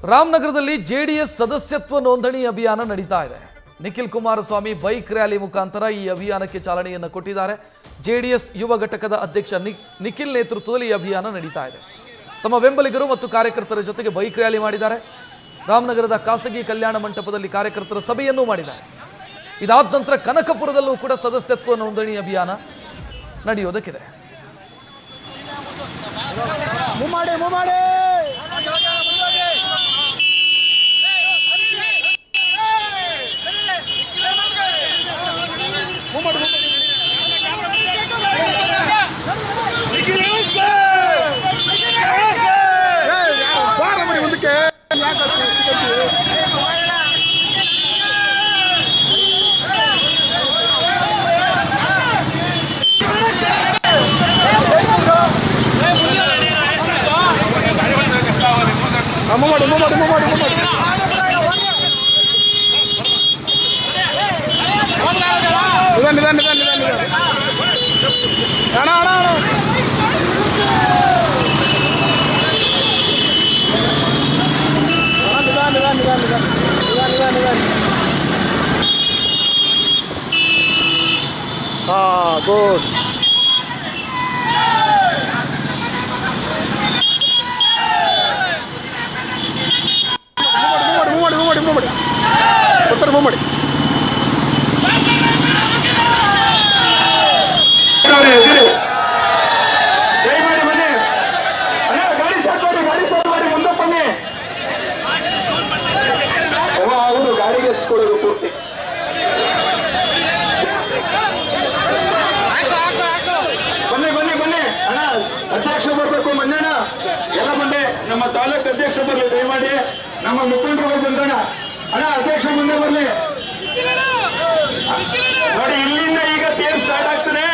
ರಾಮನಗರದಲ್ಲಿ ಜೆಡಿಎಸ್ ಸದಸ್ಯತ್ವ ನೋಂದಣಿ ಅಭಿಯಾನ ನಡೀತಾ ಇದೆ. ನಿಖಿಲ್ ಕುಮಾರಸ್ವಾಮಿ ಬೈಕ್ ರ್ಯಾಲಿ ಮುಖಾಂತರ ಈ ಅಭಿಯಾನಕ್ಕೆ ಚಾಲನೆಯನ್ನು ಕೊಟ್ಟಿದ್ದಾರೆ. ಜೆಡಿಎಸ್ ಯುವ ಘಟಕದ ಅಧ್ಯಕ್ಷ ನಿಖಿಲ್ ನೇತೃತ್ವದಲ್ಲಿ ಈ ಅಭಿಯಾನ ನಡೀತಾ ಇದೆ. ತಮ್ಮ ಬೆಂಬಲಿಗರು ಮತ್ತು ಕಾರ್ಯಕರ್ತರ ಜೊತೆಗೆ ಬೈಕ್ ರ್ಯಾಲಿ ಮಾಡಿದ್ದಾರೆ. ರಾಮನಗರದ ಖಾಸಗಿ ಕಲ್ಯಾಣ ಮಂಟಪದಲ್ಲಿ ಕಾರ್ಯಕರ್ತರ ಸಭೆಯನ್ನೂ ಮಾಡಿದ್ದಾರೆ. ಇದಾದ ನಂತರ ಕನಕಪುರದಲ್ಲೂ ಕೂಡ ಸದಸ್ಯತ್ವ ನೋಂದಣಿ ಅಭಿಯಾನ ನಡೆಯೋದಕ್ಕಿದೆ. Good. ನಮ್ಮ ತಾಲೂಕು ಅಧ್ಯಕ್ಷ ಬರಲಿ, ದಯಮಾಡಿ ನಮ್ಮ ಮುಖಂಡರು ಬಂದೋಣ. ಅಣ್ಣ ಅಧ್ಯಕ್ಷ ಮುಂದೆ ಬರಲಿ ನೋಡಿ. ಇಲ್ಲಿಂದ ಈಗ ತೇರು ಸ್ಟಾರ್ಟ್ ಆಗ್ತದೆ.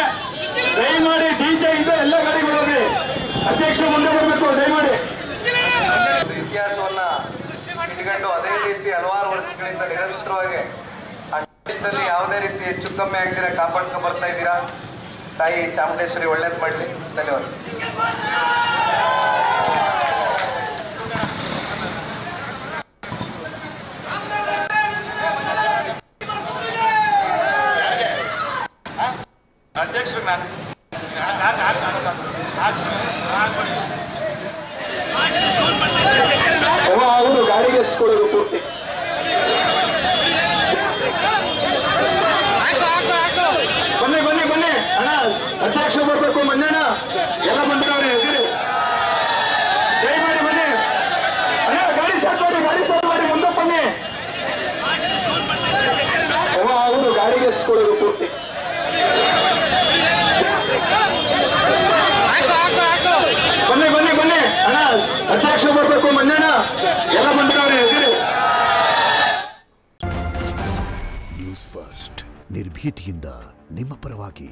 ದಯಮಾಡಿ ಡಿಜೆ ಇಂದ ಎಲ್ಲ ಗಾಡಿಗಳು ಹೋಗ್ರಿ. ಅಧ್ಯಕ್ಷ ಮುಂದೆ ಬರಬೇಕು ದಯಮಾಡಿ. ಇತಿಹಾಸವನ್ನ ಇಟ್ಕೊಂಡು ಅದೇ ರೀತಿ ಹಲವಾರು ವರ್ಷಗಳಿಂದ ನಿರಂತರವಾಗಿ ಆ ದೇಶದಲ್ಲಿ ಯಾವುದೇ ರೀತಿ ಹೆಚ್ಚು ಕಮ್ಮಿ ಆಗ್ತೀರಾ ಕಾಪಾಡ್ಕೊಂಡು ಬರ್ತಾ ಇದ್ದೀರಾ. ತಾಯಿ ಚಾಮುಂಡೇಶ್ವರಿ ಒಳ್ಳೇದು ಮಾಡಲಿ. ಧನ್ಯವಾದ. ಅಧ್ಯಕ್ಷರು ಹೌದು, ಗಾಡಿಗೆ ಎಸ್ಕೊಳ್ಳೋದು ಪೂರ್ತಿ. ಬನ್ನಿ ಬನ್ನಿ ಬನ್ನಿ ಅಣ್ಣ, ಅಧ್ಯಕ್ಷ ಬರ್ಬೇಕು. ಮಂಜಣ್ಣ ಎಲ್ಲ ಬಂದಿರೋರು ಹೆಸರು ದಯಮಾಡಿ ಬನ್ನಿ. ಅಣ್ಣ ಗಾಡಿ ಸ್ಟಾರ್ಟ್ ಮಾಡಿ, ಗಾಡಿ ಸ್ಟಾರ್ಟ್ ಮಾಡಿ, ಮುಂದೆ ಬನ್ನಿ. ಹೌದು, ಗಾಡಿಗೆ ಎಸ್ಕೊಳ್ಳೋದು ಪೂರ್ತಿ. ಬನ್ನಿ ಬನ್ನಿ ಬನ್ನಿ ಅಣ್ಣ, ಅಧ್ಯಕ್ಷ ಬರ್ಬೇಕು. ಮಂಜಣ್ಣ ಎಲ್ಲ ಬಂದಿರೋರು ಹೆಸರು. ನ್ಯೂಸ್ ಫಸ್ಟ್ ನಿರ್ಭೀತಿಯಿಂದ ನಿಮ್ಮ ಪರವಾಗಿ.